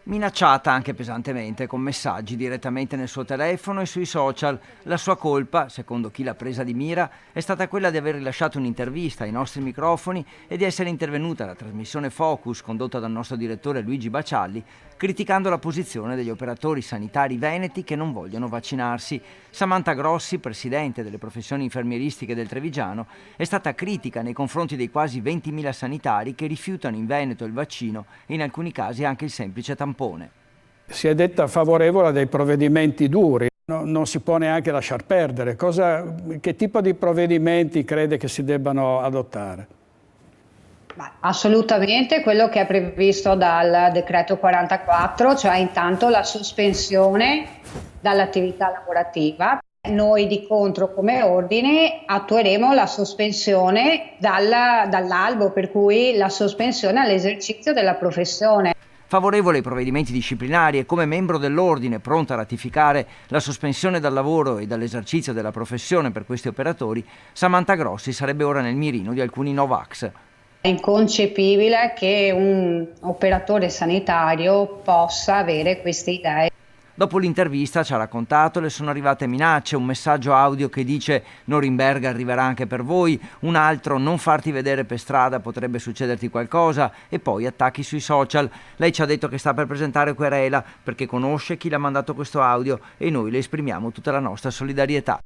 Minacciata anche pesantemente con messaggi direttamente nel suo telefono e sui social. La sua colpa, secondo chi l'ha presa di mira, è stata quella di aver rilasciato un'intervista ai nostri microfoni e di essere intervenuta alla trasmissione Focus condotta dal nostro direttore Luigi Bacialli, criticando la posizione degli operatori sanitari veneti che non vogliono vaccinarsi. Samantha Grossi, presidente delle professioni infermieristiche del Trevigiano, è stata critica nei confronti dei quasi 20.000 sanitari che rifiutano in Veneto il vaccino e in alcuni casi anche il semplice tampone. Si è detta favorevole a dei provvedimenti duri, non si può neanche lasciar perdere. Che tipo di provvedimenti crede che si debbano adottare? Assolutamente quello che è previsto dal decreto 44, cioè intanto la sospensione dall'attività lavorativa. Noi di contro come ordine attueremo la sospensione dall'albo, per cui la sospensione all'esercizio della professione. Favorevole ai provvedimenti disciplinari e come membro dell'ordine pronta a ratificare la sospensione dal lavoro e dall'esercizio della professione per questi operatori, Samantha Grossi sarebbe ora nel mirino di alcuni Novax. È inconcepibile che un operatore sanitario possa avere queste idee. Dopo l'intervista ci ha raccontato le sono arrivate minacce, un messaggio audio che dice Norimberga arriverà anche per voi, un altro non farti vedere per strada potrebbe succederti qualcosa e poi attacchi sui social. Lei ci ha detto che sta per presentare querela perché conosce chi le ha mandato questo audio e noi le esprimiamo tutta la nostra solidarietà.